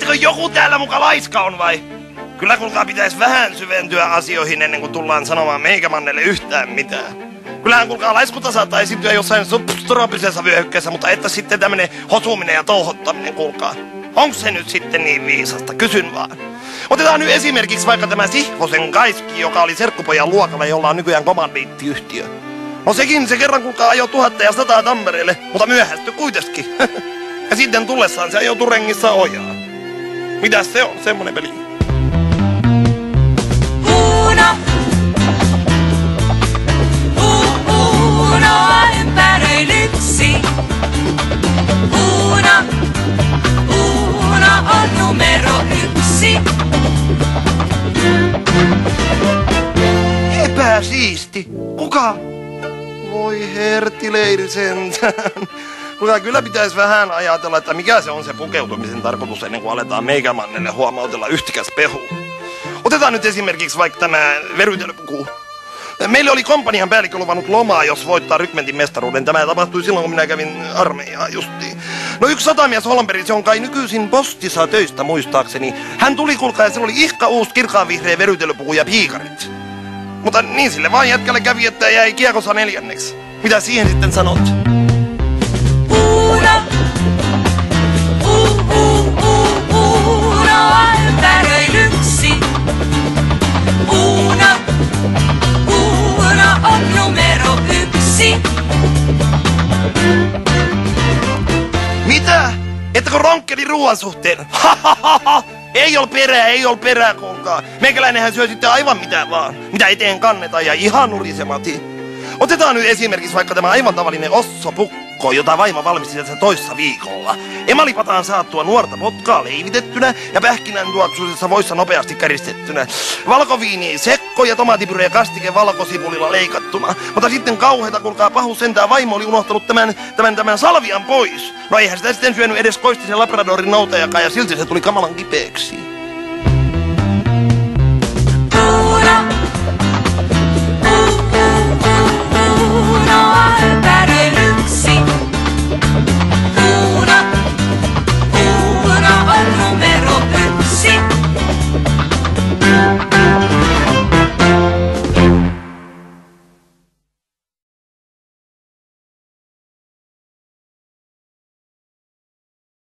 Etkö joku täällä muka laiska on vai? Kyllä kuulkaa pitäisi vähän syventyä asioihin ennen kuin tullaan sanomaan meikämannelle yhtään mitään. Kyllähän kuulkaa laiskuta saattaa esiintyä jossain substroopisessa vyöhykkeessä, mutta että sitten tämmönen hosuminen ja touhottaminen, kuulkaa. Onko se nyt sitten niin viisasta? Kysyn vaan. Otetaan nyt esimerkiksi vaikka tämä Sihvosen Kaiski, joka oli serkkupojan luokalla, jolla on nykyään kommandiittiyhtiö. No sekin se kerran kuulkaa ajoi 1100 Tampereelle, mutta myöhästyi kuitenkin. Ja sitten tullessaan se ajoi Turengissa ojaa. Mitäs se on, semmonen peli? Unoa ympäröilyksi. Uno on numero 1. Epäsiisti. Kuka? Voi herttileiri sentään. Kyllä pitäisi vähän ajatella, että mikä se on se pukeutumisen tarkoitus ennen kuin aletaan meikämannelle huomautella yhtikäs pehu. Otetaan nyt esimerkiksi vaikka tämä verytelypuku. Meille oli komppanian päällikkö luvannut lomaa, jos voittaa rykmentin mestaruuden. Tämä tapahtui silloin, kun minä kävin armeijaa justiin. No yksi sotamies Holmberg, se on kai nykyisin postissa töistä muistaakseni. Hän tuli kuulkaa ja sillä oli ihka uusi kirkkaanvihreä verytelypuku ja piikarit. Mutta niin sille vaan jätkälle kävi, että jäi kiekossa 4. Mitä siihen sitten sanot? Unoa ympäröilyksi. Uno on numero 1. Mitä? Ettäkö ronkkeli ruoan suhteen? Ei ol perää, kuulkaa. Meikäläinenhän syö sitten aivan mitä vaan. Mitä eteen kannetaan ja ihan nurisemati. Otetaan nyt esimerkiksi vaikka tämä aivan tavallinen ossopukko, jota vaimo valmisti tässä toissa viikolla. Emalipataan saattua nuorta potkaa leivitettynä ja pähkinän tuoksuisessa voissa nopeasti käristettynä. Valkoviini sekko ja tomaatipyree kastike valkosipulilla leikattuna. Mutta sitten kauheita, kuulkaa pahu sentään, vaimo oli unohtanut tämän salvian pois. No eihän sitä sitten syönyt edes koistisen labradorin noutajakaan ja silti se tuli kamalan kipeäksi.